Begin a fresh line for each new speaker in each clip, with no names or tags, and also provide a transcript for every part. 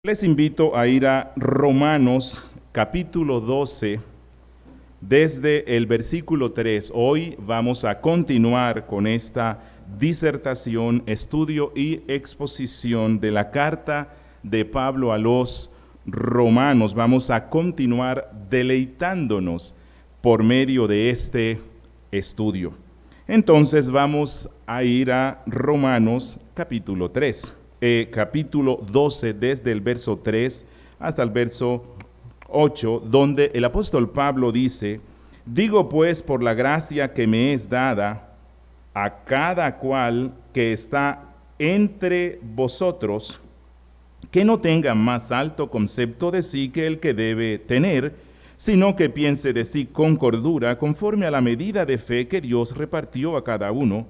Les invito a ir a Romanos capítulo 12, desde el versículo 3. Hoy vamos a continuar con esta disertación, estudio y exposición de la carta de Pablo a los romanos. Vamos a continuar deleitándonos por medio de este estudio. Entonces vamos a ir a Romanos capítulo 3. Capítulo 12, desde el verso 3 hasta el verso 8, donde el apóstol Pablo dice: digo pues por la gracia que me es dada a cada cual que está entre vosotros, que no tenga más alto concepto de sí que el que debe tener, sino que piense de sí con cordura, conforme a la medida de fe que Dios repartió a cada uno.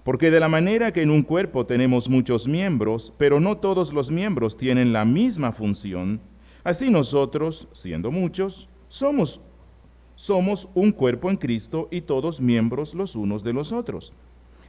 Porque de la manera que en un cuerpo tenemos muchos miembros, pero no todos los miembros tienen la misma función, así nosotros, siendo muchos, somos un cuerpo en Cristo y todos miembros los unos de los otros.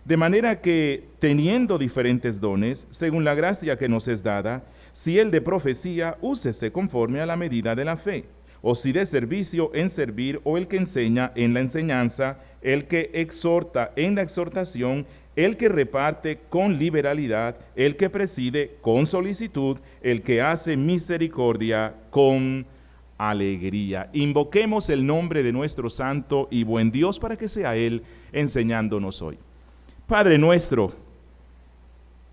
De manera que, teniendo diferentes dones, según la gracia que nos es dada, si el de profecía, úsese conforme a la medida de la fe, o si de servicio, en servir, o el que enseña, en la enseñanza, el que exhorta, en la exhortación, el que reparte con liberalidad, el que preside con solicitud, el que hace misericordia con alegría. Invoquemos el nombre de nuestro santo y buen Dios para que sea Él enseñándonos hoy. Padre nuestro,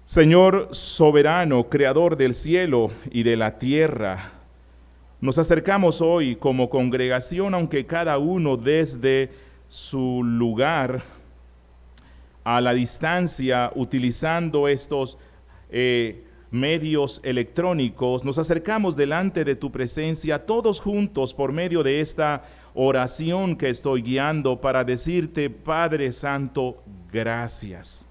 Señor soberano, creador del cielo y de la tierra, nos acercamos hoy como congregación, aunque cada uno desde su lugar, a la distancia, utilizando estos medios electrónicos, nos acercamos delante de tu presencia todos juntos por medio de esta oración que estoy guiando para decirte: Padre Santo, gracias.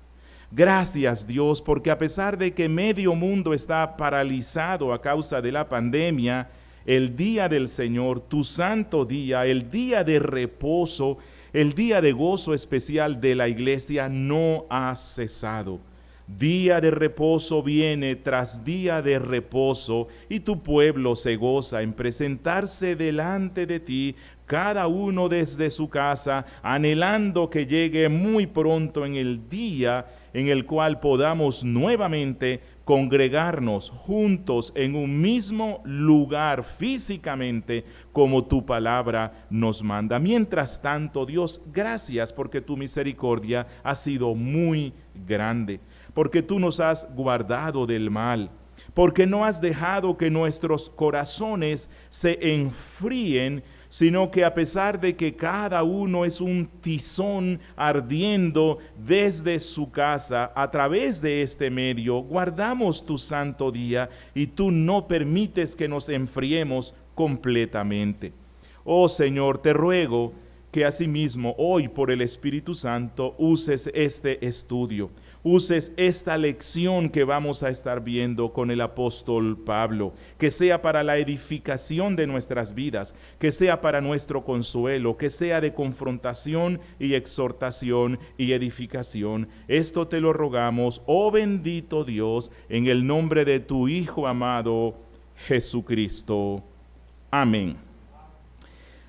Gracias, Dios, porque a pesar de que medio mundo está paralizado a causa de la pandemia, el día del Señor, tu santo día, el día de reposo, el día de gozo especial de la iglesia no ha cesado. Día de reposo viene tras día de reposo, y tu pueblo se goza en presentarse delante de ti, cada uno desde su casa, anhelando que llegue muy pronto en el día en el cual podamos nuevamente congregarnos juntos en un mismo lugar físicamente, como tu palabra nos manda. Mientras tanto, Dios, gracias porque tu misericordia ha sido muy grande, porque tú nos has guardado del mal, porque no has dejado que nuestros corazones se enfríen, sino que a pesar de que cada uno es un tizón ardiendo desde su casa, a través de este medio, guardamos tu santo día y tú no permites que nos enfriemos completamente. Oh Señor, te ruego que asimismo hoy por el Espíritu Santo uses este estudio, uses esta lección que vamos a estar viendo con el apóstol Pablo, que sea para la edificación de nuestras vidas, que sea para nuestro consuelo, que sea de confrontación y exhortación y edificación. Esto te lo rogamos, oh bendito Dios, en el nombre de tu Hijo amado, Jesucristo. Amén.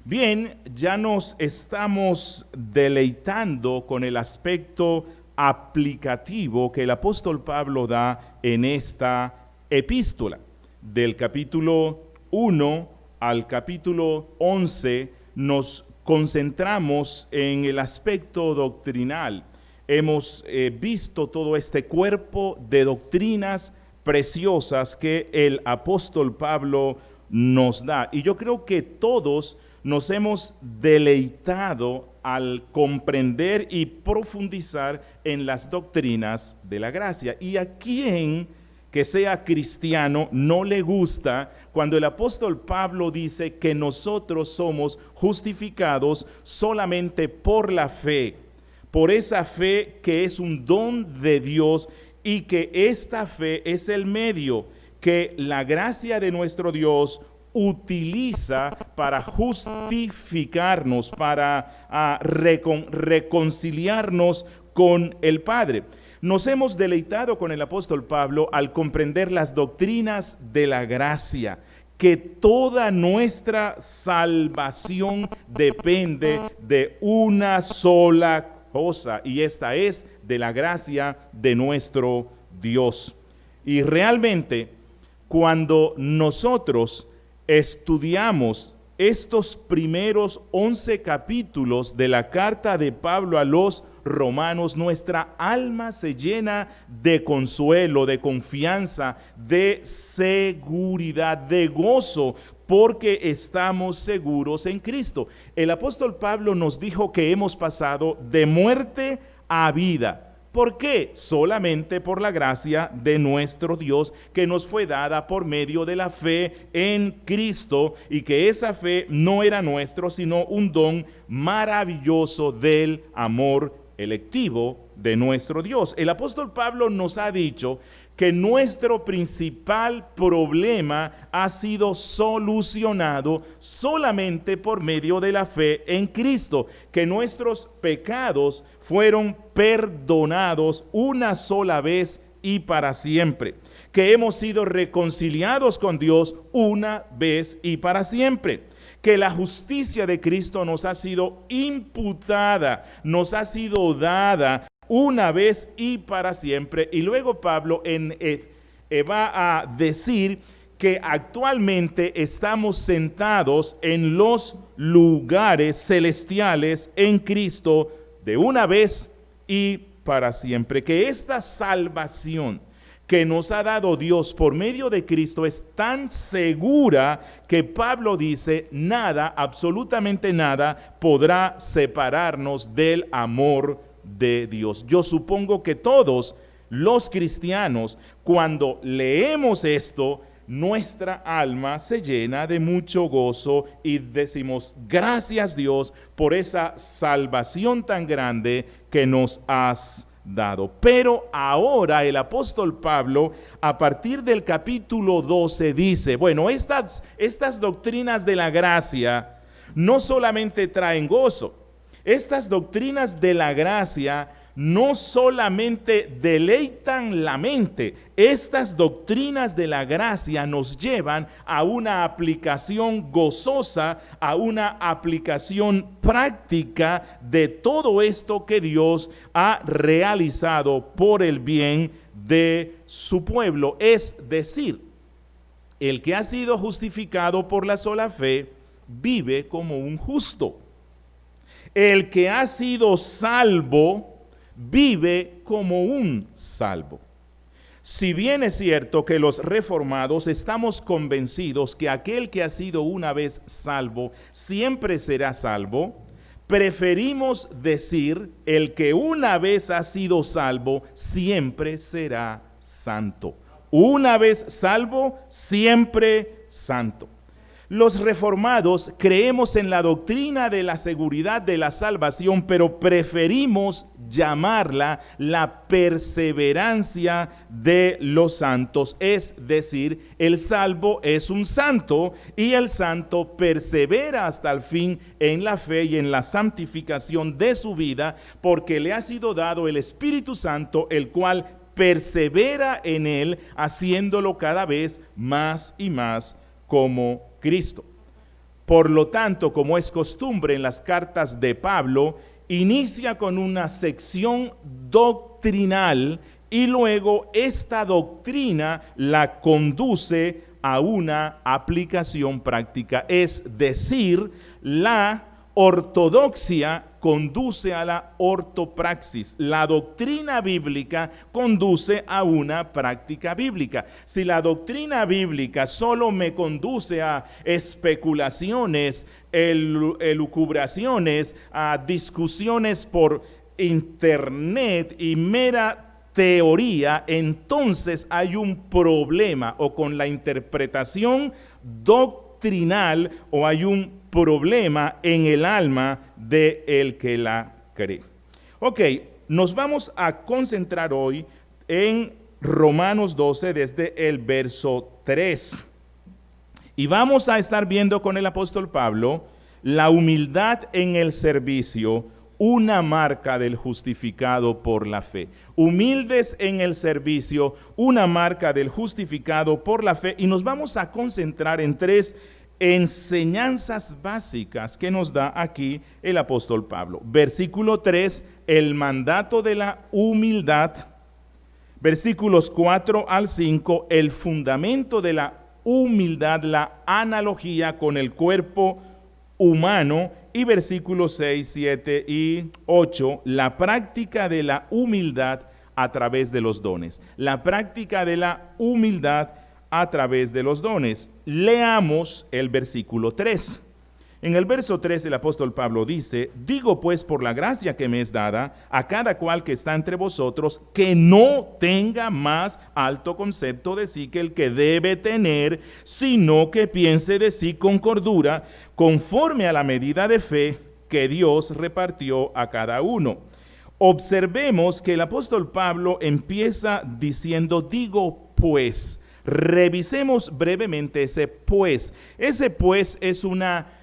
Bien, ya nos estamos deleitando con el aspecto aplicativo que el apóstol Pablo da en esta epístola. Del capítulo 1 al capítulo 11 nos concentramos en el aspecto doctrinal. Hemos visto todo este cuerpo de doctrinas preciosas que el apóstol Pablo nos da. Y yo creo que todos nos hemos deleitado al comprender y profundizar en las doctrinas de la gracia. ¿Y a quién que sea cristiano no le gusta cuando el apóstol Pablo dice que nosotros somos justificados solamente por la fe, por esa fe que es un don de Dios, y que esta fe es el medio que la gracia de nuestro Dios utiliza para justificarnos, para reconciliarnos con el Padre? Nos hemos deleitado con el apóstol Pablo al comprender las doctrinas de la gracia, que toda nuestra salvación depende de una sola cosa, y esta es de la gracia de nuestro Dios. Y realmente, cuando nosotros estudiamos estos primeros 11 capítulos de la carta de Pablo a los Romanos, nuestra alma se llena de consuelo, de confianza, de seguridad, de gozo, porque estamos seguros en Cristo. El apóstol Pablo nos dijo que hemos pasado de muerte a vida. ¿Por qué? Solamente por la gracia de nuestro Dios, que nos fue dada por medio de la fe en Cristo, y que esa fe no era nuestro, sino un don maravilloso del amor electivo de nuestro Dios. El apóstol Pablo nos ha dicho que nuestro principal problema ha sido solucionado solamente por medio de la fe en Cristo, que nuestros pecados fueron perdonados una sola vez y para siempre, que hemos sido reconciliados con Dios una vez y para siempre, que la justicia de Cristo nos ha sido imputada, nos ha sido dada una vez y para siempre. Y luego Pablo va a decir que actualmente estamos sentados en los lugares celestiales en Cristo de una vez y para siempre, que esta salvación que nos ha dado Dios por medio de Cristo es tan segura que Pablo dice: nada, absolutamente nada, podrá separarnos del amor de Dios. Yo supongo que todos los cristianos, cuando leemos esto, nuestra alma se llena de mucho gozo y decimos: gracias Dios por esa salvación tan grande que nos has dado. Pero ahora el apóstol Pablo, a partir del capítulo 12, dice: bueno, estas doctrinas de la gracia no solamente traen gozo, estas doctrinas de la gracia no solamente deleitan la mente, estas doctrinas de la gracia nos llevan a una aplicación gozosa, a una aplicación práctica de todo esto que Dios ha realizado por el bien de su pueblo. Es decir, el que ha sido justificado por la sola fe vive como un justo. El que ha sido salvo vive como un salvo. Si bien es cierto que los reformados estamos convencidos que aquel que ha sido una vez salvo siempre será salvo, preferimos decir: el que una vez ha sido salvo siempre será santo. Una vez salvo, siempre santo. Los reformados creemos en la doctrina de la seguridad de la salvación, pero preferimos llamarla la perseverancia de los santos. Es decir, el salvo es un santo y el santo persevera hasta el fin en la fe y en la santificación de su vida, porque le ha sido dado el Espíritu Santo, el cual persevera en él, haciéndolo cada vez más y más como Cristo. Por lo tanto, como es costumbre en las cartas de Pablo, inicia con una sección doctrinal y luego esta doctrina la conduce a una aplicación práctica. Es decir, la ortodoxia conduce a la ortopraxis. La doctrina bíblica conduce a una práctica bíblica. Si la doctrina bíblica solo me conduce a especulaciones, elucubraciones, a discusiones por internet y mera teoría, entonces hay un problema o con la interpretación doctrinal o hay un problema en el alma de el que la cree. Ok, nos vamos a concentrar hoy en Romanos 12 desde el verso 3. Y vamos a estar viendo con el apóstol Pablo la humildad en el servicio una marca del justificado por la fe. Humildes en el servicio, una marca del justificado por la fe. Y nos vamos a concentrar en 3 enseñanzas básicas que nos da aquí el apóstol Pablo. Versículo 3, el mandato de la humildad. Versículos 4 al 5, el fundamento de la humildad, la analogía con el cuerpo humano. Y versículos 6, 7 y 8, la práctica de la humildad a través de los dones. La práctica de la humildad a través de los dones. Leamos el versículo 3. En el verso 3 el apóstol Pablo dice: digo pues por la gracia que me es dada a cada cual que está entre vosotros, que no tenga más alto concepto de sí que el que debe tener, sino que piense de sí con cordura, conforme a la medida de fe que Dios repartió a cada uno. Observemos que el apóstol Pablo empieza diciendo: digo pues. Revisemos brevemente ese pues. Ese pues es una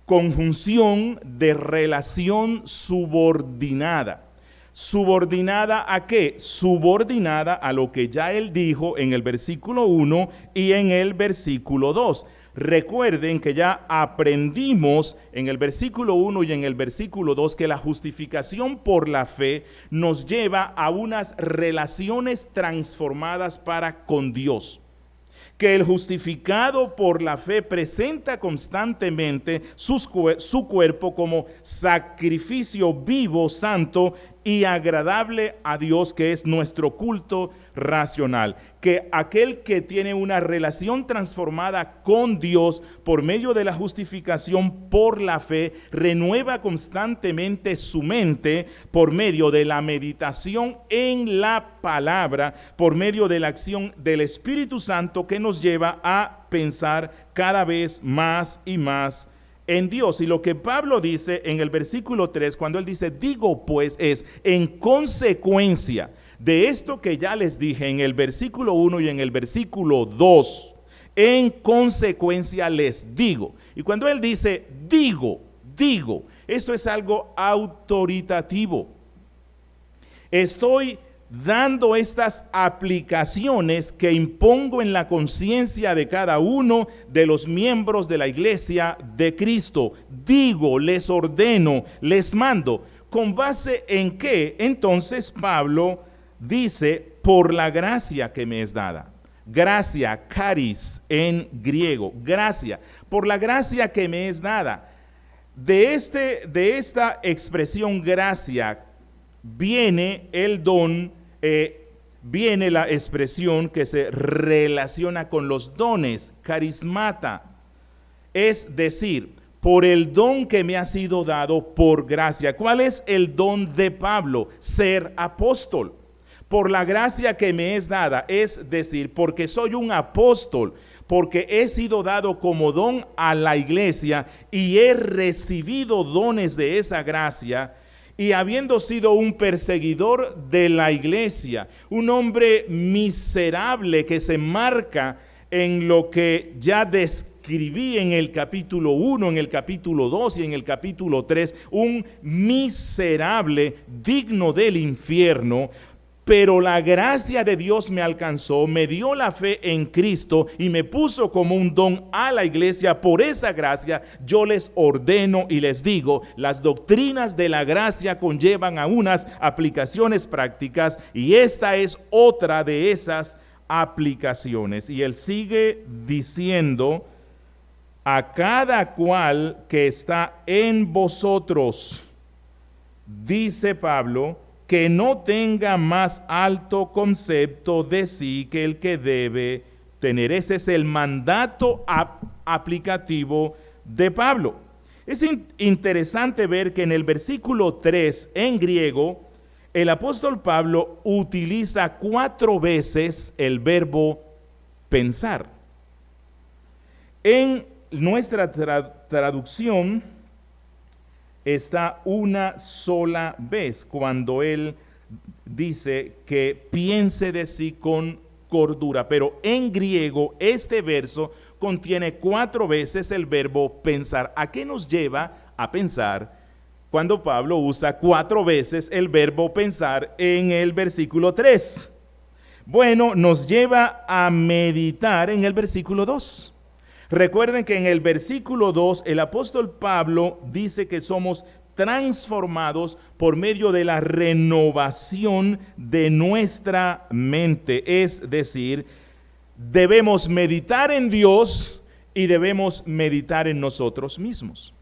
conjunción de relación subordinada. ¿Subordinada a qué? Subordinada a lo que ya él dijo en el versículo 1 y en el versículo 2. Recuerden que ya aprendimos en el versículo 1 y en el versículo 2 que la justificación por la fe nos lleva a unas relaciones transformadas para con Dios. Que el justificado por la fe presenta constantemente su cuerpo como sacrificio vivo, santo y agradable a Dios, que es nuestro culto racional. Que aquel que tiene una relación transformada con Dios por medio de la justificación por la fe, renueva constantemente su mente por medio de la meditación en la palabra, por medio de la acción del Espíritu Santo que nos lleva a pensar cada vez más y más en Dios. Y lo que Pablo dice en el versículo 3, cuando él dice digo pues, es en consecuencia de esto que ya les dije en el versículo 1 y en el versículo 2, en consecuencia les digo. Y cuando él dice digo, esto es algo autoritativo. Estoy dando estas aplicaciones que impongo en la conciencia de cada uno de los miembros de la iglesia de Cristo. Digo, les ordeno, les mando. ¿Con base en qué? Entonces Pablo dice, por la gracia que me es dada. Gracia, charis en griego, gracia, por la gracia que me es dada. De esta expresión gracia viene el don, viene la expresión que se relaciona con los dones, carismata, es decir, por el don que me ha sido dado por gracia. ¿Cuál es el don de Pablo? Ser apóstol. Por la gracia que me es dada, es decir, porque soy un apóstol, porque he sido dado como don a la iglesia y he recibido dones de esa gracia. Y habiendo sido un perseguidor de la iglesia, un hombre miserable que se marca en lo que ya describí en el capítulo 1, en el capítulo 2 y en el capítulo 3, un miserable digno del infierno. Pero la gracia de Dios me alcanzó, me dio la fe en Cristo y me puso como un don a la iglesia. Por esa gracia yo les ordeno y les digo, las doctrinas de la gracia conllevan a unas aplicaciones prácticas y esta es otra de esas aplicaciones. Y él sigue diciendo, a cada cual que está en vosotros, dice Pablo, que no tenga más alto concepto de sí que el que debe tener. Ese es el mandato aplicativo de Pablo. Es interesante ver que en el versículo 3 en griego, el apóstol Pablo utiliza 4 veces el verbo pensar. En nuestra traducción está una sola vez cuando él dice que piense de sí con cordura, pero en griego este verso contiene 4 veces el verbo pensar. ¿A qué nos lleva a pensar cuando Pablo usa 4 veces el verbo pensar en el versículo 3? Bueno, nos lleva a meditar en el versículo 2. Recuerden que en el versículo 2 el apóstol Pablo dice que somos transformados por medio de la renovación de nuestra mente. Es decir, debemos meditar en Dios y debemos meditar en nosotros mismos.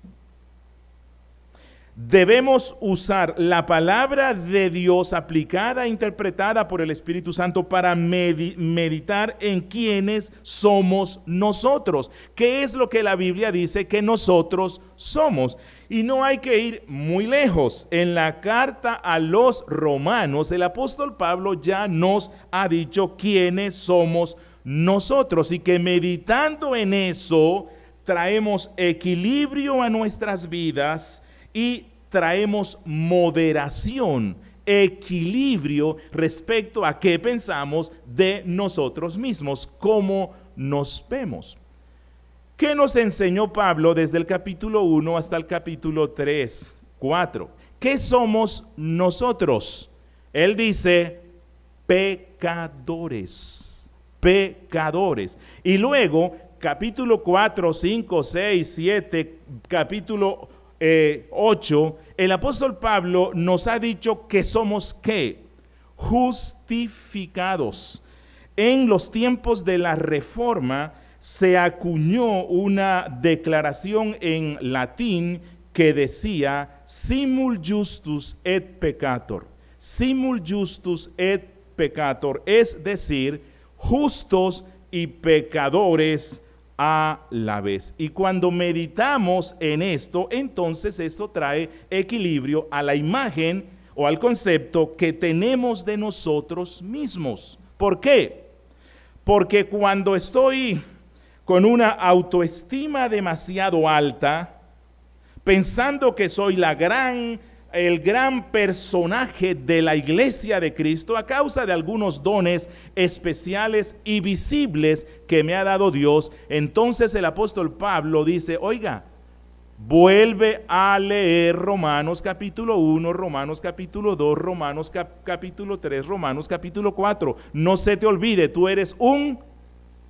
Debemos usar la palabra de Dios aplicada e interpretada por el Espíritu Santo para meditar en quiénes somos nosotros. ¿Qué es lo que la Biblia dice que nosotros somos? Y no hay que ir muy lejos. En la carta a los Romanos, el apóstol Pablo ya nos ha dicho quiénes somos nosotros y que meditando en eso traemos equilibrio a nuestras vidas y traemos moderación, equilibrio respecto a qué pensamos de nosotros mismos, cómo nos vemos. ¿Qué nos enseñó Pablo desde el capítulo 1 hasta el capítulo 3, 4? ¿Qué somos nosotros? Él dice, pecadores, pecadores. Y luego, capítulo 4, 5, 6, 7, capítulo 8, el apóstol Pablo nos ha dicho que somos ¿qué? Justificados. En los tiempos de la Reforma se acuñó una declaración en latín que decía simul justus et peccator. Simul justus et peccator, es decir, justos y pecadores a la vez. Y cuando meditamos en esto, entonces esto trae equilibrio a la imagen o al concepto que tenemos de nosotros mismos. ¿Por qué? Porque cuando estoy con una autoestima demasiado alta, pensando que soy el gran personaje de la iglesia de Cristo a causa de algunos dones especiales y visibles que me ha dado Dios, entonces el apóstol Pablo dice, oiga, vuelve a leer Romanos capítulo 1, Romanos capítulo 2, Romanos capítulo 3, Romanos capítulo 4. No se te olvide, tú eres un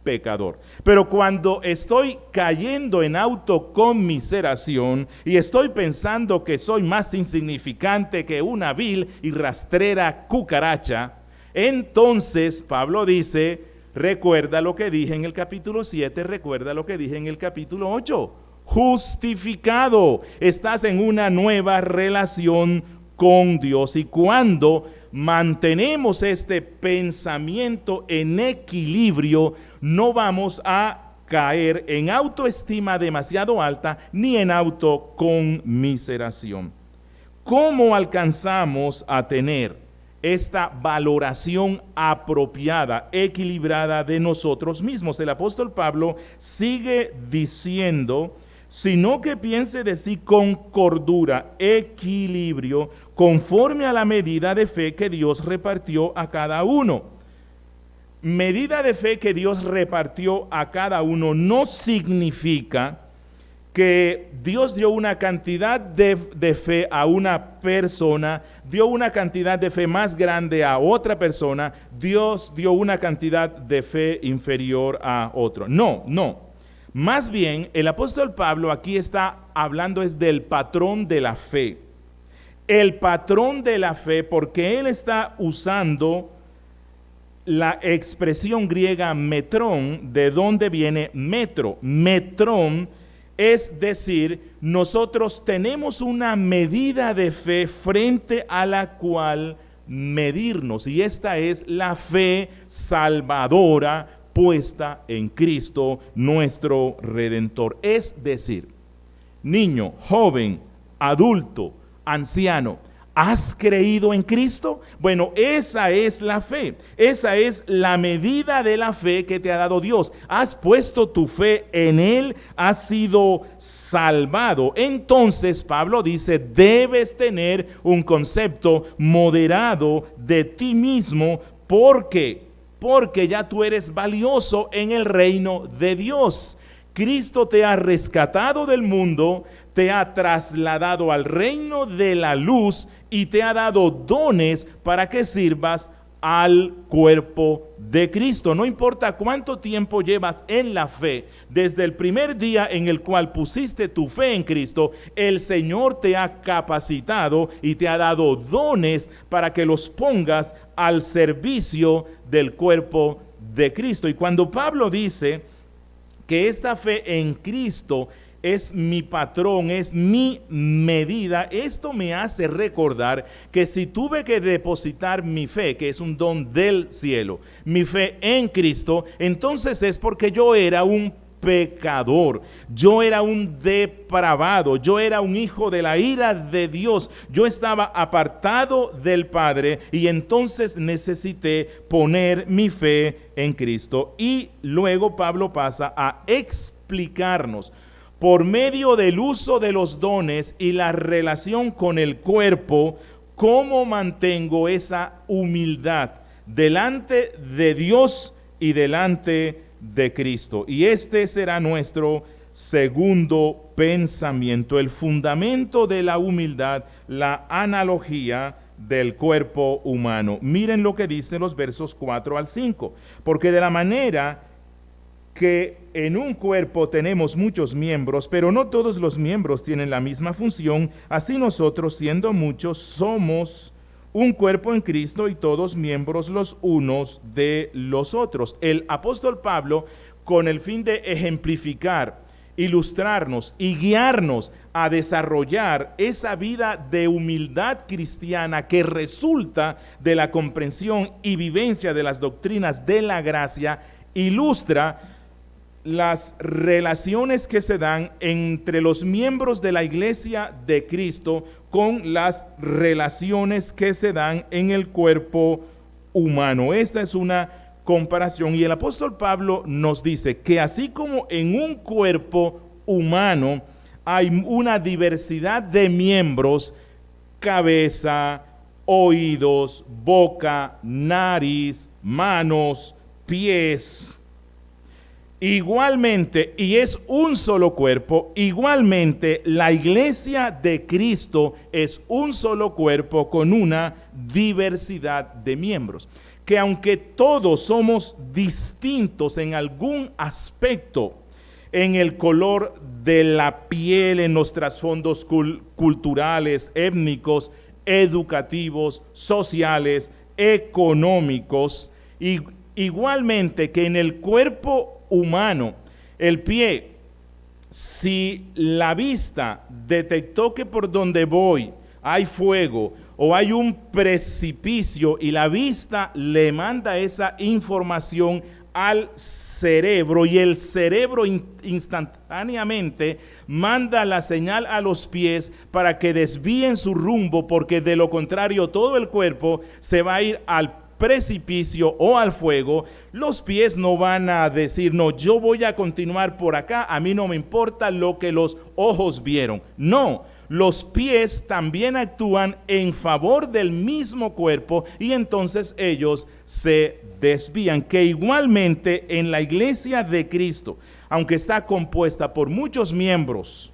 pecador. Pero cuando estoy cayendo en autoconmiseración y estoy pensando que soy más insignificante que una vil y rastrera cucaracha, entonces Pablo dice, recuerda lo que dije en el capítulo 7, recuerda lo que dije en el capítulo 8, justificado, estás en una nueva relación con Dios. Y cuando mantenemos este pensamiento en equilibrio, no vamos a caer en autoestima demasiado alta ni en autoconmiseración. ¿Cómo alcanzamos a tener esta valoración apropiada, equilibrada de nosotros mismos? El apóstol Pablo sigue diciendo, sino que piense de sí con cordura, equilibrio, conforme a la medida de fe que Dios repartió a cada uno. Medida de fe que Dios repartió a cada uno no significa que Dios dio una cantidad de fe a una persona, dio una cantidad de fe más grande a otra persona, Dios dio una cantidad de fe inferior a otro. No. Más bien, el apóstol Pablo aquí está hablando es del patrón de la fe. El patrón de la fe, porque él está usando la expresión griega metrón, de donde viene metro. Metrón, es decir, nosotros tenemos una medida de fe frente a la cual medirnos, y esta es la fe salvadora puesta en Cristo, nuestro Redentor. Es decir, niño, joven, adulto, anciano, ¿has creído en Cristo? Bueno, esa es la fe, esa es la medida de la fe que te ha dado Dios. Has puesto tu fe en Él, has sido salvado. Entonces Pablo dice, debes tener un concepto moderado de ti mismo, porque ya tú eres valioso en el reino de Dios. Cristo te ha rescatado del mundo, te ha trasladado al reino de la luz y te ha dado dones para que sirvas al cuerpo de Cristo. No importa cuánto tiempo llevas en la fe, desde el primer día en el cual pusiste tu fe en Cristo, el Señor te ha capacitado y te ha dado dones para que los pongas al servicio del cuerpo de Cristo. Y cuando Pablo dice que esta fe en Cristo es mi patrón, es mi medida, esto me hace recordar que si tuve que depositar mi fe, que es un don del cielo, mi fe en Cristo, entonces es porque yo era un pecador, yo era un depravado, yo era un hijo de la ira de Dios, yo estaba apartado del Padre y entonces necesité poner mi fe en Cristo. Y luego Pablo pasa a explicarnos por medio del uso de los dones y la relación con el cuerpo, cómo mantengo esa humildad delante de Dios y delante de Cristo. Y este será nuestro segundo pensamiento, el fundamento de la humildad, la analogía del cuerpo humano. Miren lo que dicen los versos 4 al 5, porque de la manera que en un cuerpo tenemos muchos miembros, pero no todos los miembros tienen la misma función, así nosotros, siendo muchos, somos un cuerpo en Cristo y todos miembros los unos de los otros. El apóstol Pablo, con el fin de ejemplificar, ilustrarnos y guiarnos a desarrollar esa vida de humildad cristiana que resulta de la comprensión y vivencia de las doctrinas de la gracia, ilustra las relaciones que se dan entre los miembros de la iglesia de Cristo con las relaciones que se dan en el cuerpo humano. Esta es una comparación y el apóstol Pablo nos dice que así como en un cuerpo humano hay una diversidad de miembros, cabeza, oídos, boca, nariz, manos, pies, igualmente, y es un solo cuerpo, igualmente la iglesia de Cristo es un solo cuerpo con una diversidad de miembros. Que aunque todos somos distintos en algún aspecto, en el color de la piel, en los trasfondos culturales, étnicos, educativos, sociales, económicos, y igualmente que en el cuerpo humano, el pie, si la vista detectó que por donde voy hay fuego o hay un precipicio y la vista le manda esa información al cerebro y el cerebro instantáneamente manda la señal a los pies para que desvíen su rumbo, porque de lo contrario todo el cuerpo se va a ir al precipicio o al fuego. Los pies no van a decir, no, yo voy a continuar por acá, a mí no me importa lo que los ojos vieron. No, los pies también actúan en favor del mismo cuerpo y entonces ellos se desvían. Que igualmente en la iglesia de Cristo, aunque está compuesta por muchos miembros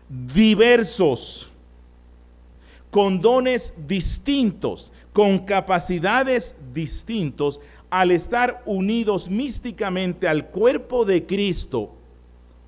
diversos, con dones distintos, con capacidades distintos, al estar unidos místicamente al cuerpo de Cristo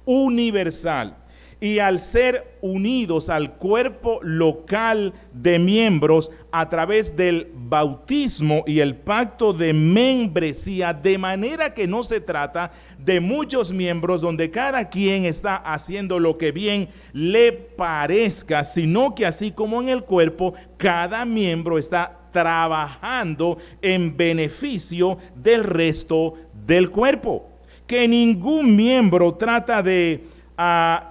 universal y al ser unidos al cuerpo local de miembros a través del bautismo y el pacto de membresía, de manera que no se trata de muchos miembros donde cada quien está haciendo lo que bien le parezca, sino que así como en el cuerpo, cada miembro está trabajando en beneficio del resto del cuerpo. Que ningún miembro trata de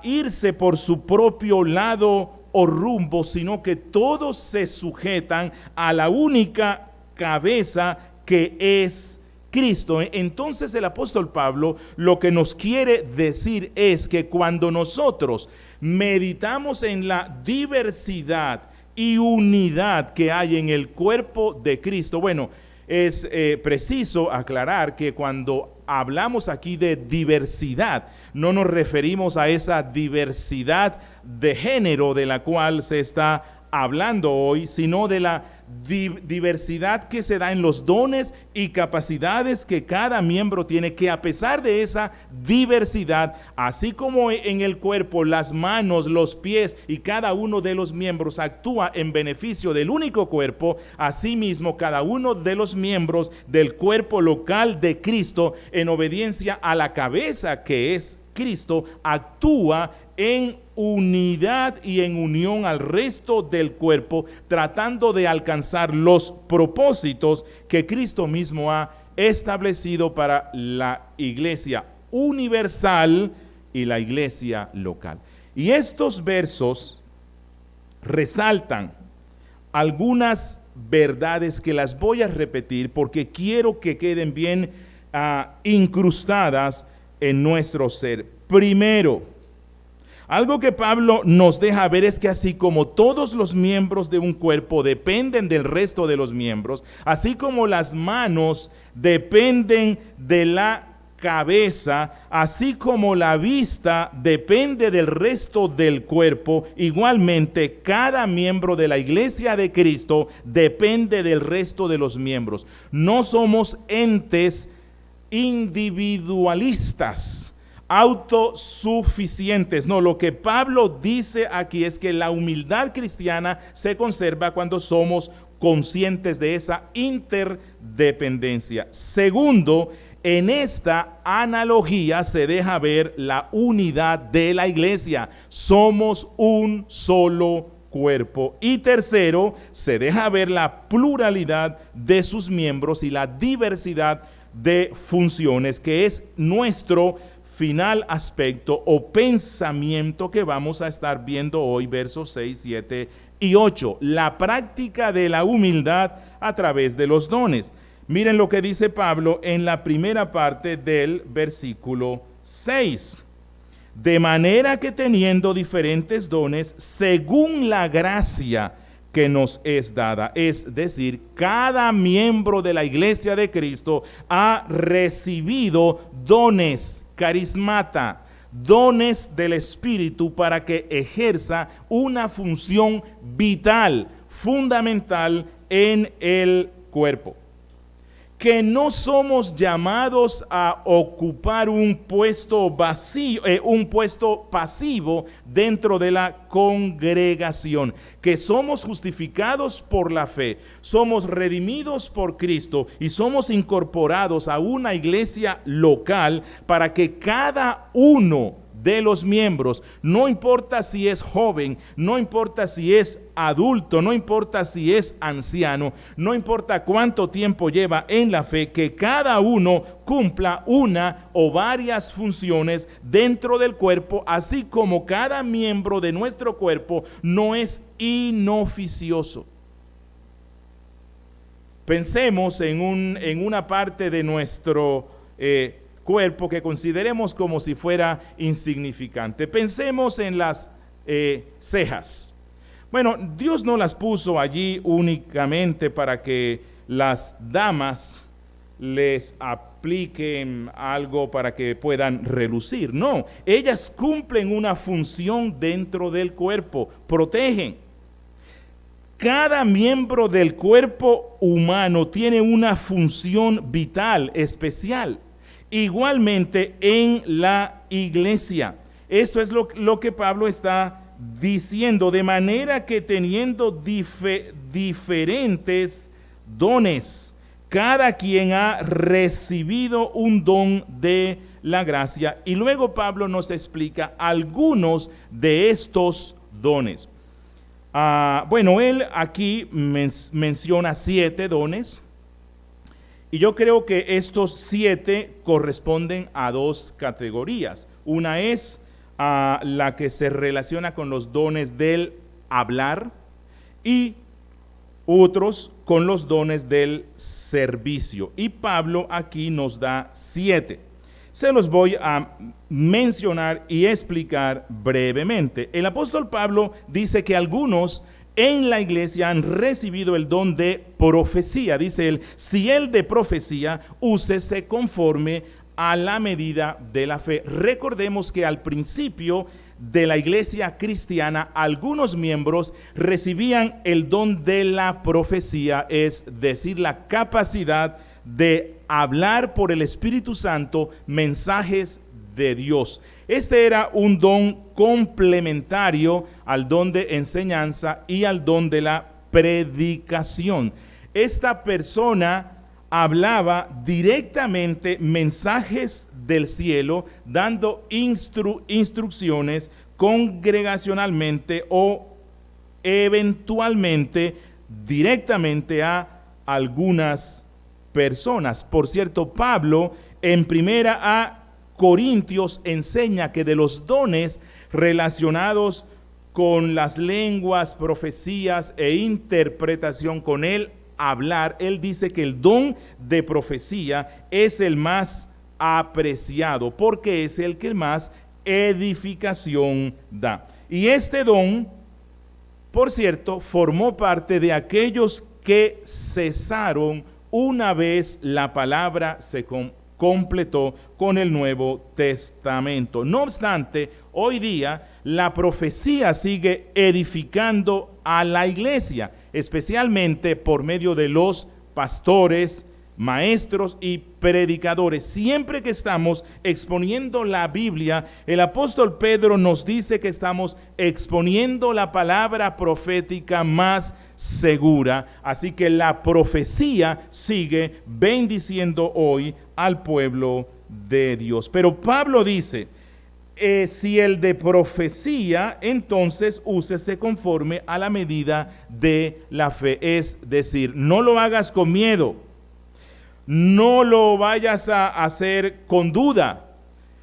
irse por su propio lado o rumbo, sino que todos se sujetan a la única cabeza que es Cristo. Entonces el apóstol Pablo lo que nos quiere decir es que cuando nosotros meditamos en la diversidad y unidad que hay en el cuerpo de Cristo, bueno, es preciso aclarar que cuando hablamos aquí de diversidad, no nos referimos a esa diversidad de género de la cual se está hablando hoy, sino de la diversidad que se da en los dones y capacidades que cada miembro tiene, que a pesar de esa diversidad, así como en el cuerpo, las manos, los pies y cada uno de los miembros actúa en beneficio del único cuerpo, asimismo cada uno de los miembros del cuerpo local de Cristo, en obediencia a la cabeza que es Cristo, actúa en unidad y en unión al resto del cuerpo, tratando de alcanzar los propósitos que Cristo mismo ha establecido para la iglesia universal y la iglesia local. Y estos versos resaltan algunas verdades que las voy a repetir porque quiero que queden bien incrustadas en nuestro ser. Primero, algo que Pablo nos deja ver es que así como todos los miembros de un cuerpo dependen del resto de los miembros, así como las manos dependen de la cabeza, así como la vista depende del resto del cuerpo, igualmente cada miembro de la iglesia de Cristo depende del resto de los miembros. No somos entes individualistas, autosuficientes. No, lo que Pablo dice aquí es que la humildad cristiana se conserva cuando somos conscientes de esa interdependencia. Segundo, en esta analogía se deja ver la unidad de la iglesia. Somos un solo cuerpo. Y tercero, se deja ver la pluralidad de sus miembros y la diversidad de funciones, que es nuestro final aspecto o pensamiento que vamos a estar viendo hoy, versos 6, 7 y 8. La práctica de la humildad a través de los dones. Miren lo que dice Pablo en la primera parte del versículo 6. De manera que teniendo diferentes dones, según la gracia que nos es dada, es decir, cada miembro de la iglesia de Cristo ha recibido dones, carismata, dones del Espíritu para que ejerza una función vital, fundamental en el cuerpo. Que no somos llamados a ocupar un puesto vacío, un puesto pasivo dentro de la congregación, que somos justificados por la fe, somos redimidos por Cristo y somos incorporados a una iglesia local para que cada uno de los miembros, no importa si es joven, no importa si es adulto, no importa si es anciano, no importa cuánto tiempo lleva en la fe, que cada uno cumpla una o varias funciones dentro del cuerpo, así como cada miembro de nuestro cuerpo no es inoficioso. Pensemos en una parte de nuestro cuerpo que consideremos como si fuera insignificante. Pensemos en las cejas. Bueno, Dios no las puso allí únicamente para que las damas les apliquen algo para que puedan relucir. No, ellas cumplen una función dentro del cuerpo, protegen. Cada miembro del cuerpo humano tiene una función vital, especial. Igualmente en la iglesia. Esto es lo que Pablo está diciendo, de manera que teniendo diferentes dones, cada quien ha recibido un don de la gracia. Y luego Pablo nos explica algunos de estos dones. Bueno, él aquí menciona 7 dones. Y yo creo que estos 7 corresponden a 2 categorías. Una es la que se relaciona con los dones del hablar y otros con los dones del servicio. Y Pablo aquí nos da 7. Se los voy a mencionar y explicar brevemente. El apóstol Pablo dice que algunos en la iglesia han recibido el don de profecía. Dice él, si el de profecía, úsese conforme a la medida de la fe. Recordemos que al principio de la iglesia cristiana, algunos miembros recibían el don de la profecía, es decir, la capacidad de hablar por el Espíritu Santo mensajes de Dios. Este era un don complementario al don de enseñanza y al don de la predicación. Esta persona hablaba directamente mensajes del cielo, dando instrucciones congregacionalmente o eventualmente directamente a algunas personas. Por cierto, Pablo en primera a Corintios enseña que de los dones relacionados con las lenguas, profecías e interpretación, con el hablar, él dice que el don de profecía es el más apreciado porque es el que más edificación da. Y este don, por cierto, formó parte de aquellos que cesaron una vez la palabra se completó con el Nuevo Testamento. No obstante, hoy día la profecía sigue edificando a la iglesia, especialmente por medio de los pastores, maestros y predicadores. Siempre que estamos exponiendo la Biblia, el apóstol Pedro nos dice que estamos exponiendo la palabra profética más segura. Así que la profecía sigue bendiciendo hoy al pueblo de Dios. Pero Pablo dice, si el de profecía, entonces úsese conforme a la medida de la fe. Es decir, no lo hagas con miedo, no lo vayas a hacer con duda,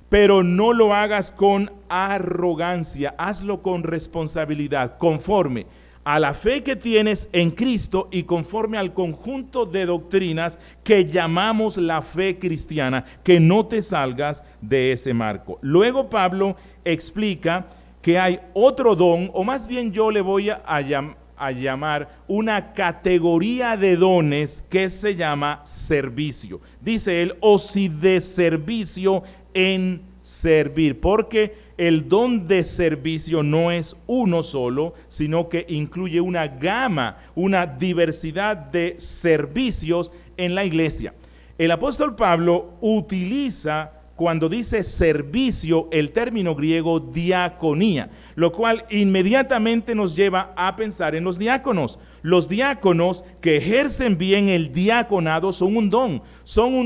pero no lo hagas con arrogancia. Hazlo con responsabilidad, conforme a la fe que tienes en Cristo y conforme al conjunto de doctrinas que llamamos la fe cristiana, que no te salgas de ese marco. Luego Pablo explica que hay otro don, o más bien yo le voy a llamar una categoría de dones que se llama servicio. Dice él, o si de servicio en servir, porque el don de servicio no es uno solo, sino que incluye una gama, una diversidad de servicios en la iglesia. El apóstol Pablo utiliza, cuando dice servicio, el término griego diaconía, lo cual inmediatamente nos lleva a pensar en los diáconos. Los diáconos que ejercen bien el diaconado son un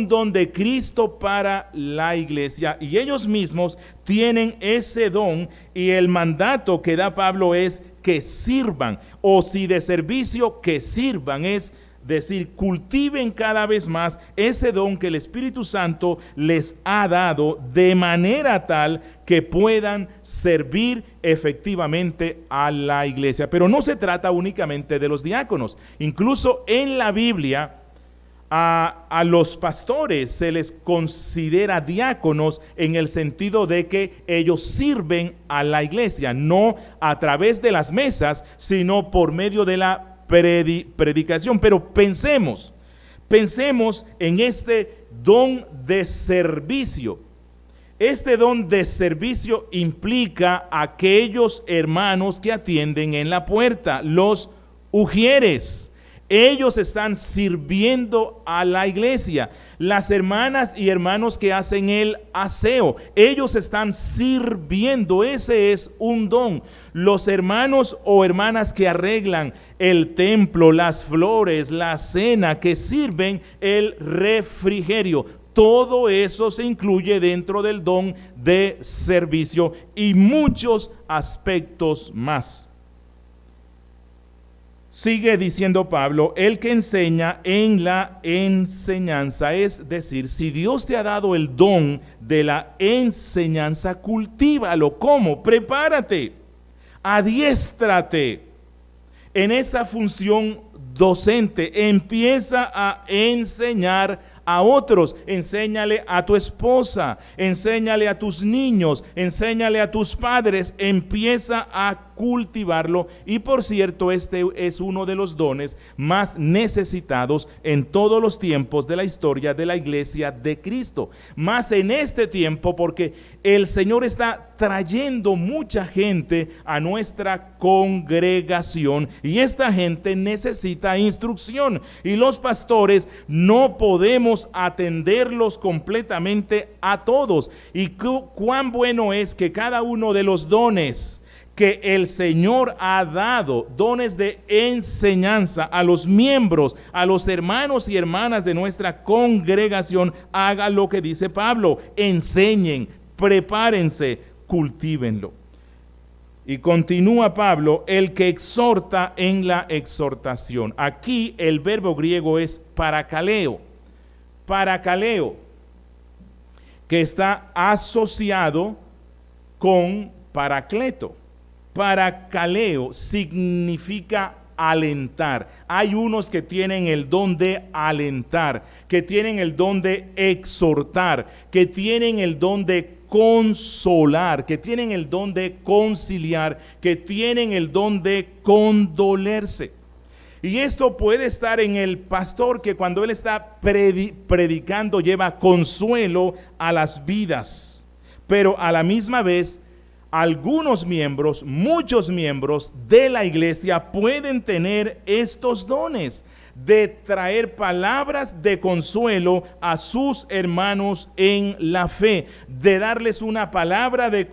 don de Cristo para la iglesia, y ellos mismos tienen ese don, y el mandato que da Pablo es que sirvan, o si de servicio, que sirvan, es decir, cultiven cada vez más ese don que el Espíritu Santo les ha dado, de manera tal que puedan servir efectivamente a la iglesia. Pero no se trata únicamente de los diáconos. Incluso en la Biblia a los pastores se les considera diáconos, en el sentido de que ellos sirven a la iglesia, no a través de las mesas, sino por medio de la predicación. Pero pensemos en este don de servicio. Este don de servicio implica a aquellos hermanos que atienden en la puerta, los ujieres. Ellos están sirviendo a la iglesia. Las hermanas y hermanos que hacen el aseo, ellos están sirviendo. Ese es un don. Los hermanos o hermanas que arreglan el templo, las flores, la cena, que sirven el refrigerio. Todo eso se incluye dentro del don de servicio y muchos aspectos más. Sigue diciendo Pablo, el que enseña en la enseñanza, es decir, si Dios te ha dado el don de la enseñanza, cultívalo. ¿Cómo? Prepárate, adiéstrate en esa función docente, empieza a enseñar a otros. Enséñale a tu esposa, enséñale a tus niños, enséñale a tus padres, empieza a cultivarlo. Y por cierto, este es uno de los dones más necesitados en todos los tiempos de la historia de la iglesia de Cristo. Más en este tiempo, porque el Señor está trayendo mucha gente a nuestra congregación y esta gente necesita instrucción, y los pastores no podemos atenderlos completamente a todos. Y cuán bueno es que cada uno de los dones que el Señor ha dado, dones de enseñanza a los miembros, a los hermanos y hermanas de nuestra congregación, haga lo que dice Pablo: enseñen, prepárense, cultívenlo. Y continúa Pablo: el que exhorta en la exhortación. Aquí el verbo griego es parakaleo, que está asociado con paracleto. Parakaleo significa alentar. Hay unos que tienen el don de alentar, que tienen el don de exhortar, que tienen el don de consolar, que tienen el don de conciliar, que tienen el don de condolerse. Y esto puede estar en el pastor, que cuando él está predicando lleva consuelo a las vidas, pero a la misma vez algunos miembros, muchos miembros de la iglesia pueden tener estos dones de traer palabras de consuelo a sus hermanos en la fe, de darles una palabra de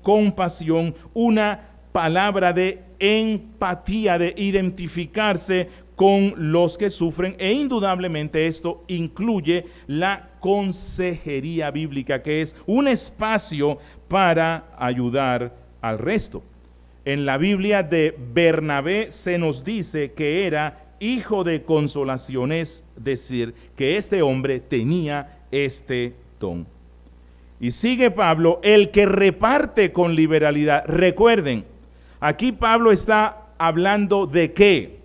compasión, una palabra de empatía, de identificarse con los que sufren. E indudablemente esto incluye la consejería bíblica, que es un espacio para ayudar al resto. En la Biblia de Bernabé se nos dice que era hijo de consolación, es decir, que este hombre tenía este don. Y sigue Pablo: el que reparte con liberalidad. Recuerden, aquí Pablo está hablando de ¿qué?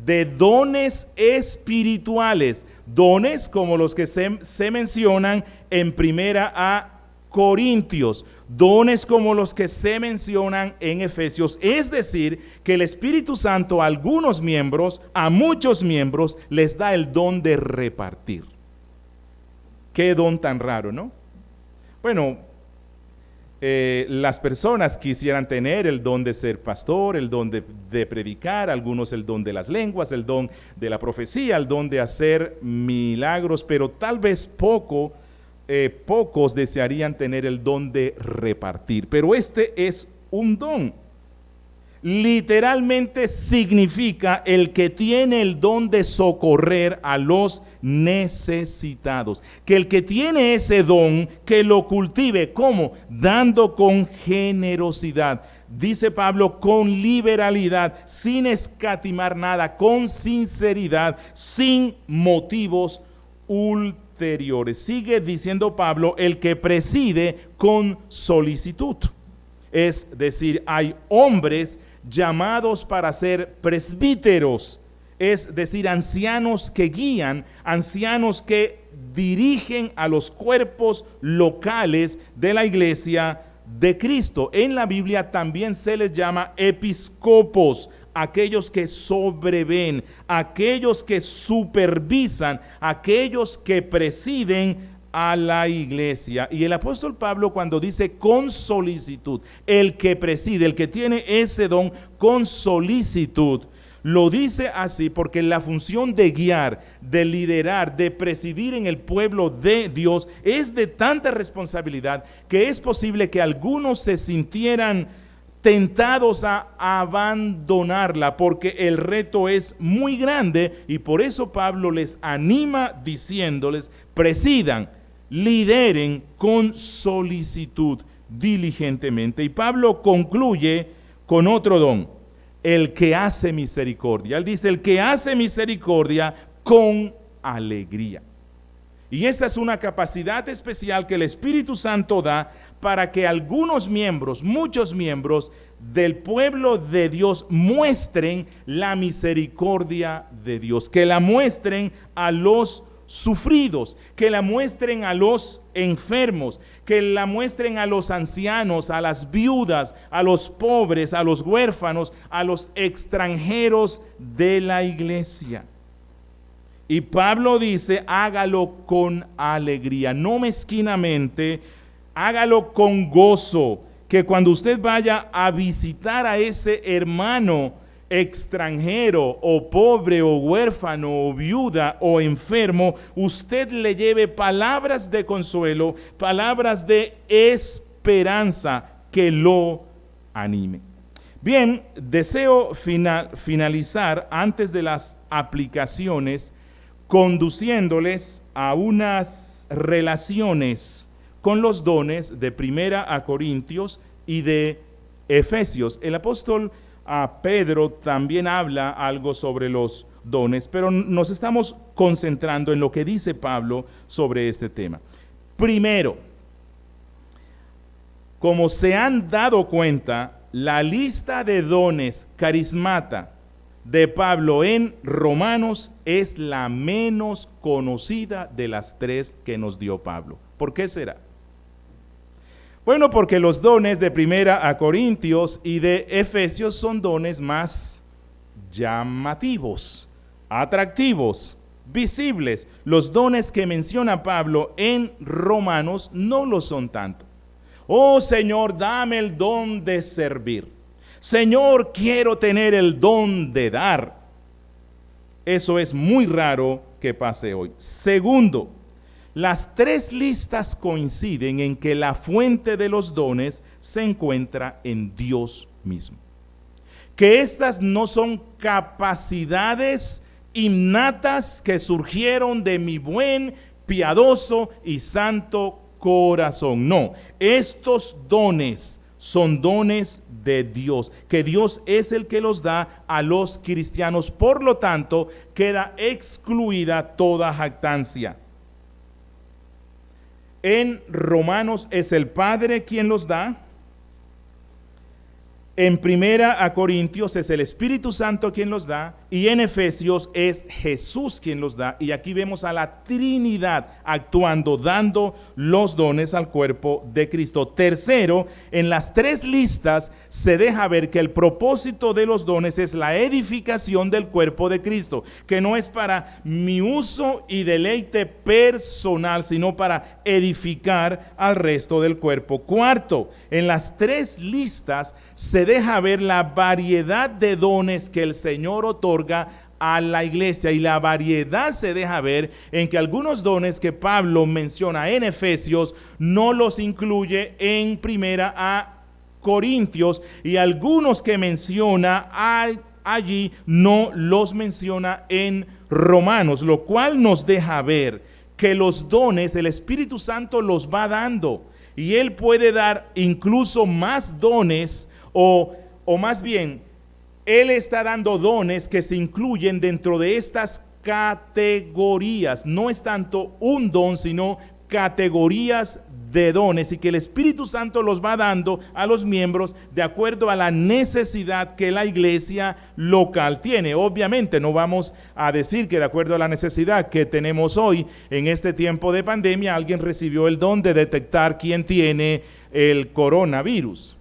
De dones espirituales, dones como los que se mencionan en Primera a Corintios, dones como los que se mencionan en Efesios. Es decir, que el Espíritu Santo a algunos miembros, a muchos miembros, les da el don de repartir. Qué don tan raro, ¿no? Bueno, las personas quisieran tener el don de ser pastor, el don de predicar, algunos el don de las lenguas, el don de la profecía, el don de hacer milagros, pero tal vez pocos desearían tener el don de repartir. Pero este es un don. Literalmente significa el que tiene el don de socorrer a los necesitados. Que el que tiene ese don, que lo cultive. ¿Cómo? Dando con generosidad. Dice Pablo, con liberalidad, sin escatimar nada, con sinceridad, sin motivos ulteriores. Sigue diciendo Pablo: el que preside con solicitud. Es decir, hay hombres llamados para ser presbíteros, es decir, ancianos que guían, ancianos que dirigen a los cuerpos locales de la iglesia de Cristo. En la Biblia también se les llama episcopos, aquellos que sobreven, aquellos que supervisan, aquellos que presiden a la iglesia. Y el apóstol Pablo, cuando dice con solicitud, el que preside, el que tiene ese don con solicitud, lo dice así porque la función de guiar, de liderar, de presidir en el pueblo de Dios es de tanta responsabilidad que es posible que algunos se sintieran tentados a abandonarla, porque el reto es muy grande. Y por eso Pablo les anima diciéndoles: presidan, lideren con solicitud, diligentemente. Y Pablo concluye con otro don: el que hace misericordia. Él dice: el que hace misericordia con alegría. Y esta es una capacidad especial que el Espíritu Santo da para que algunos miembros, muchos miembros del pueblo de Dios muestren la misericordia de Dios, que la muestren a los sufridos, que la muestren a los enfermos, que la muestren a los ancianos, a las viudas, a los pobres, a los huérfanos, a los extranjeros de la iglesia. Y Pablo dice, hágalo con alegría, no mezquinamente, hágalo con gozo, que cuando usted vaya a visitar a ese hermano extranjero o pobre o huérfano o viuda o enfermo, usted le lleve palabras de consuelo, palabras de esperanza que lo anime. Bien, deseo finalizar antes de las aplicaciones conduciéndoles a unas relaciones con los dones de 1 Corintios y de Efesios. El apóstol Pedro también habla algo sobre los dones, pero nos estamos concentrando en lo que dice Pablo sobre este tema. Primero, como se han dado cuenta, la lista de dones carismata de Pablo en Romanos es la menos conocida de las 3 que nos dio Pablo. ¿Por qué será? Bueno, porque los dones de 1 Corintios y de Efesios son dones más llamativos, atractivos, visibles. Los dones que menciona Pablo en Romanos no lo son tanto. Oh Señor, dame el don de servir. Señor, quiero tener el don de dar. Eso es muy raro que pase hoy. Segundo, las 3 listas coinciden en que la fuente de los dones se encuentra en Dios mismo. Que estas no son capacidades innatas que surgieron de mi buen, piadoso y santo corazón. No, estos dones son dones de Dios, que Dios es el que los da a los cristianos. Por lo tanto, queda excluida toda jactancia. En Romanos es el Padre quien los da. En 1 Corintios es el Espíritu Santo quien los da, y en Efesios es Jesús quien los da. Y aquí vemos a la Trinidad actuando, dando los dones al cuerpo de Cristo. Tercero, en las 3 listas se deja ver que el propósito de los dones es la edificación del cuerpo de Cristo, que no es para mi uso y deleite personal, sino para edificar al resto del cuerpo. Cuarto, en las 3 listas se deja ver la variedad de dones que el Señor otorga a la iglesia, y la variedad se deja ver en que algunos dones que Pablo menciona en Efesios no los incluye en 1 Corintios, y algunos que menciona allí no los menciona en Romanos, lo cual nos deja ver que los dones el Espíritu Santo los va dando, y Él puede dar incluso más dones, o más bien, Él está dando dones que se incluyen dentro de estas categorías. No es tanto un don, sino categorías de dones, y que el Espíritu Santo los va dando a los miembros de acuerdo a la necesidad que la iglesia local tiene. Obviamente no vamos a decir que de acuerdo a la necesidad que tenemos hoy en este tiempo de pandemia, alguien recibió el don de detectar quién tiene el coronavirus.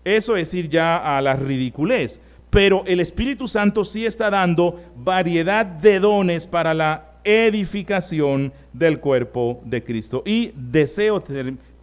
Eso es ir ya a la ridiculez. Pero el Espíritu Santo sí está dando variedad de dones para la edificación del cuerpo de Cristo. Y deseo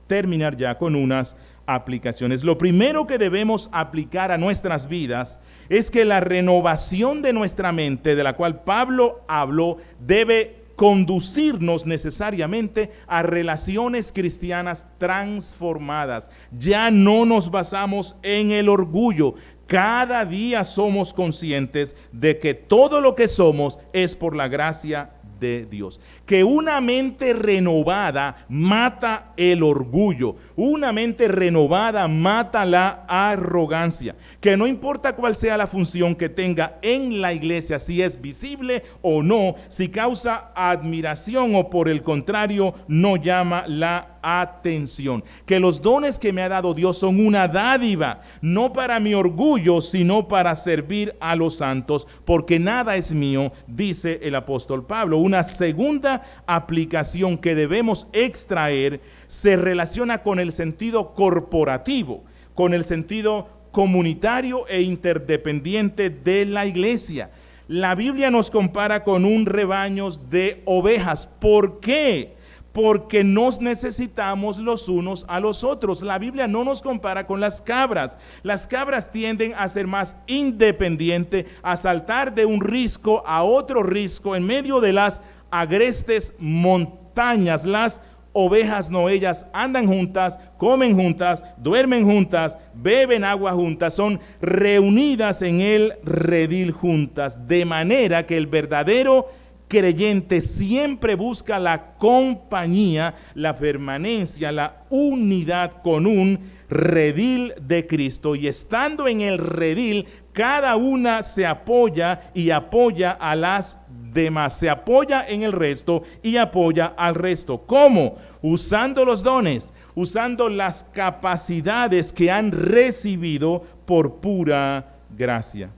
terminar ya con unas aplicaciones. Lo primero que debemos aplicar a nuestras vidas es que la renovación de nuestra mente, de la cual Pablo habló, debe conducirnos necesariamente a relaciones cristianas transformadas. Ya no nos basamos en el orgullo. Cada día somos conscientes de que todo lo que somos es por la gracia de Dios. Que una mente renovada mata el orgullo. Una mente renovada mata la arrogancia. Que no importa cuál sea la función que tenga en la iglesia, si es visible o no, si causa admiración o por el contrario no llama la atención, que los dones que me ha dado Dios son una dádiva, no para mi orgullo, sino para servir a los santos, porque nada es mío, dice el apóstol Pablo. Una segunda aplicación que debemos extraer se relaciona con el sentido corporativo, con el sentido comunitario e interdependiente de la iglesia. La Biblia nos compara con un rebaño de ovejas. ¿Por qué? Porque nos necesitamos los unos a los otros. La Biblia no nos compara con las cabras. Las cabras tienden a ser más independientes, a saltar de un risco a otro risco en medio de las agrestes montañas. Las ovejas no, ellas andan juntas, comen juntas, duermen juntas, beben agua juntas, son reunidas en el redil juntas, de manera que el verdadero creyente siempre busca la compañía, la permanencia, la unidad con un redil de Cristo, y estando en el redil, cada una se apoya y apoya a las demás, se apoya en el resto y apoya al resto. ¿Cómo? Usando los dones, usando las capacidades que han recibido por pura gracia.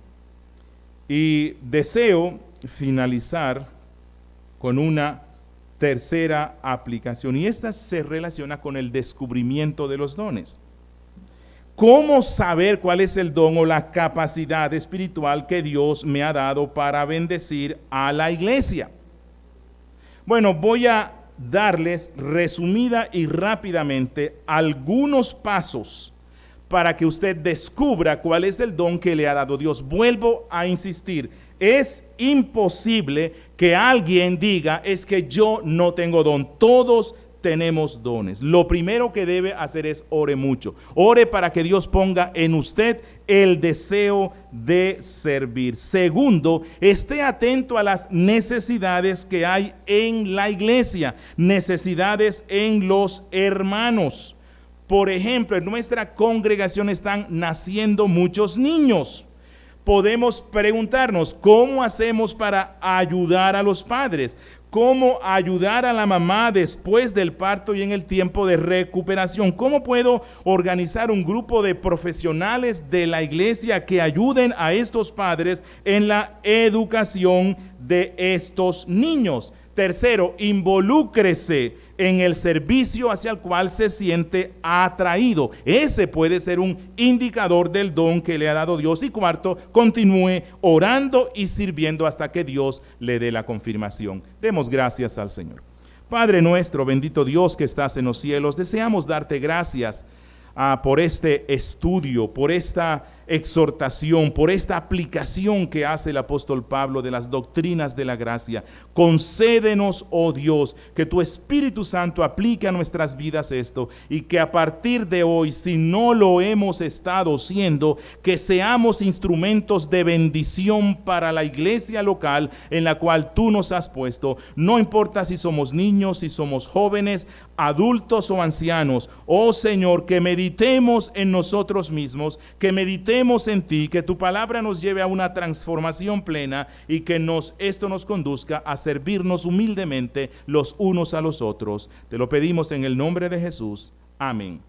Y deseo finalizar con una tercera aplicación, y esta se relaciona con el descubrimiento de los dones. ¿Cómo saber cuál es el don o la capacidad espiritual que Dios me ha dado para bendecir a la iglesia? Bueno, voy a darles resumida y rápidamente algunos pasos para que usted descubra cuál es el don que le ha dado Dios. Vuelvo a insistir, es imposible que alguien diga, es que yo no tengo don. Todos tenemos dones. Lo primero que debe hacer es ore mucho. Ore para que Dios ponga en usted el deseo de servir. Segundo, esté atento a las necesidades que hay en la iglesia, necesidades en los hermanos. Por ejemplo, en nuestra congregación están naciendo muchos niños. Podemos preguntarnos, ¿cómo hacemos para ayudar a los padres? ¿Cómo ayudar a la mamá después del parto y en el tiempo de recuperación? ¿Cómo puedo organizar un grupo de profesionales de la iglesia que ayuden a estos padres en la educación de estos niños? Tercero, involúcrese en el servicio hacia el cual se siente atraído. Ese puede ser un indicador del don que le ha dado Dios. Y cuarto, continúe orando y sirviendo hasta que Dios le dé la confirmación. Demos gracias al Señor. Padre nuestro, bendito Dios que estás en los cielos, deseamos darte gracias por este estudio, por esta exhortación, por esta aplicación que hace el apóstol Pablo de las doctrinas de la gracia. Concédenos, oh Dios, que tu Espíritu Santo aplique a nuestras vidas esto, y que a partir de hoy, si no lo hemos estado siendo, que seamos instrumentos de bendición para la iglesia local en la cual tú nos has puesto. No importa si somos niños, si somos jóvenes, adultos o ancianos. Oh Señor, que meditemos en nosotros mismos, que meditemos en ti, que tu palabra nos lleve a una transformación plena y que esto nos conduzca a servirnos humildemente los unos a los otros. Te lo pedimos en el nombre de Jesús. Amén.